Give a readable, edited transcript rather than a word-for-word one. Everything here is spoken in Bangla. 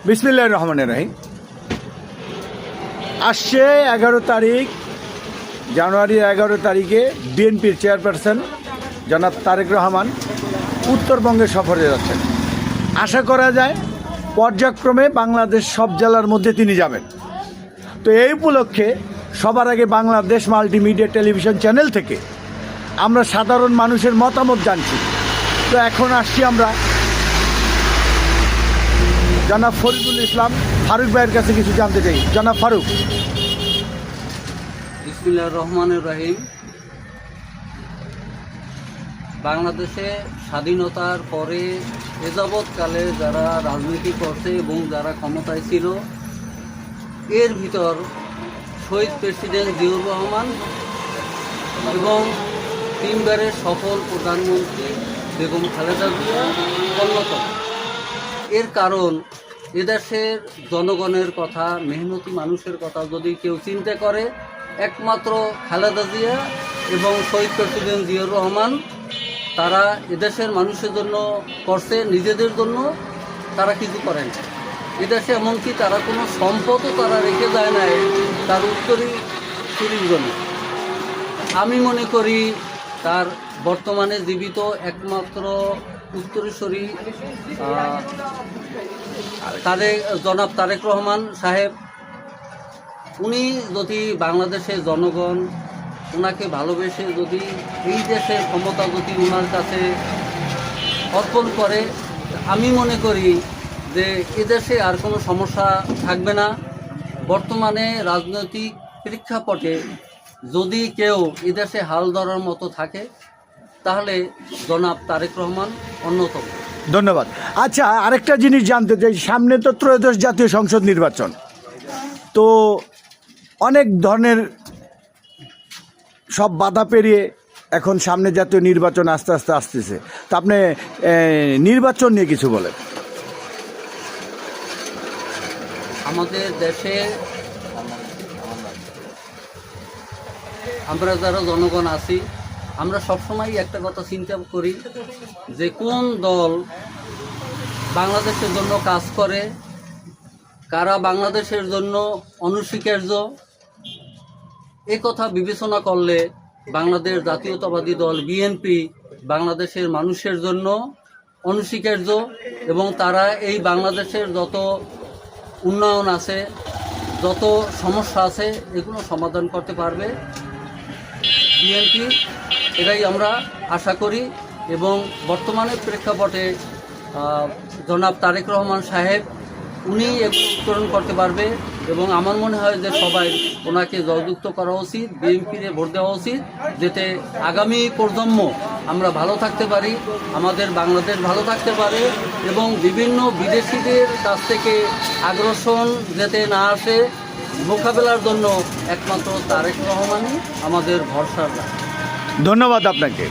বিসমিল্লাহির রহমানির রহিম। আসছে 11 তারিখ, জানুয়ারি 11 তারিখে বিএনপির চেয়ারপারসন জনাব তারেক রহমান উত্তরবঙ্গে সফরে যাচ্ছেন। আশা করা যায় পর্যায়ক্রমে বাংলাদেশ সব জেলার মধ্যে তিনি যাবেন। তো এই উপলক্ষে সবার আগে বাংলাদেশ মাল্টিমিডিয়া টেলিভিশন চ্যানেল থেকে আমরা সাধারণ মানুষের মতামত জানছি। তো এখন আসছি আমরা জনাব ফরিদুল ইসলাম ফারুক ভাইয়ের কাছে কিছু জানতে চাই। জনাব ফারুক। বিসমিল্লাহির রহমানির রহিম। বাংলাদেশে স্বাধীনতার পরে এ যাবৎকালে যারা রাজনীতি করছে এবং যারা ক্ষমতায় ছিল, এর ভিতর শহীদ প্রেসিডেন্ট জিয়াউর রহমান এবং তিনবারের সফল প্রধানমন্ত্রী বেগম খালেদা জিয়া অন্যতম। এর কারণ এদেশের জনগণের কথা, মেহনতি মানুষের কথা যদি কেউ চিন্তা করে, একমাত্র খালেদা জিয়া এবং শহীদ প্রেসিডেন্ট জিয়াউর রহমান। তারা এদেশের মানুষের জন্য করছে, নিজেদের জন্য তারা কিছু করেন। এদেশে এমনকি তারা কোনো সম্পদও তারা রেখে যায় না তার উত্তরসূরির জন্য। আমি মনে করি তার বর্তমানে জীবিত একমাত্র উত্তরসূরি জনাব তারেক রহমান সাহেব। উনি যদি বাংলাদেশের জনগণ ওনাকে ভালোবেসে যদি এই দেশের ক্ষমতা যদি ওনার কাছে অর্পণ করে, আমি মনে করি যে এদেশে আর কোনো সমস্যা থাকবে না। বর্তমানে রাজনৈতিক প্রেক্ষাপটে যদি কেউ এদেশে হাল ধরার মতো থাকে তাহলে জনাব তারেক রহমান অন্যতম। ধন্যবাদ। আচ্ছা, আরেকটা জিনিস জানতে চাই, সামনে তো ত্রয়োদশ জাতীয় সংসদ নির্বাচন, তো অনেক ধরনের সব বাধা পেরিয়ে এখন সামনে জাতীয় নির্বাচন আস্তে আস্তে আসতেছে। তো আপনি নির্বাচন নিয়ে কিছু বলেন। আমাদের দেশে আমরা যারা জনগণ আছি, আমরা সবসময় একটা কথা চিন্তা করি যে কোন দল বাংলাদেশের জন্য কাজ করে, কারা বাংলাদেশের জন্য অনস্বীকার্য। এ কথা বিবেচনা করলে বাংলাদেশ জাতীয়তাবাদী দল বিএনপি বাংলাদেশের মানুষের জন্য অনস্বীকার্য এবং তারা এই বাংলাদেশের যত উন্নয়ন আছে, যত সমস্যা আছে, এগুলো সমাধান করতে পারবে বিএনপি, এটাই আমরা আশা করি। এবং বর্তমানে প্রেক্ষাপটে জনাব তারেক রহমান সাহেব উনি এগুলো উত্তরণ করতে পারবে এবং আমার মনে হয় যে সবাই ওনাকে জয়যুক্ত করা উচিত, বিএনপিতে ভোট দেওয়া উচিত, যাতে আগামী প্রজন্ম আমরা ভালো থাকতে পারি, আমাদের বাংলাদেশ ভালো থাকতে পারে এবং বিভিন্ন বিদেশিদের কাছ থেকে আগ্রাসন যাতে না আসে, মোকাবেলার জন্য একমাত্র তারেক রহমানই আমাদের ভরসা। ধন্যবাদ আপনাকে।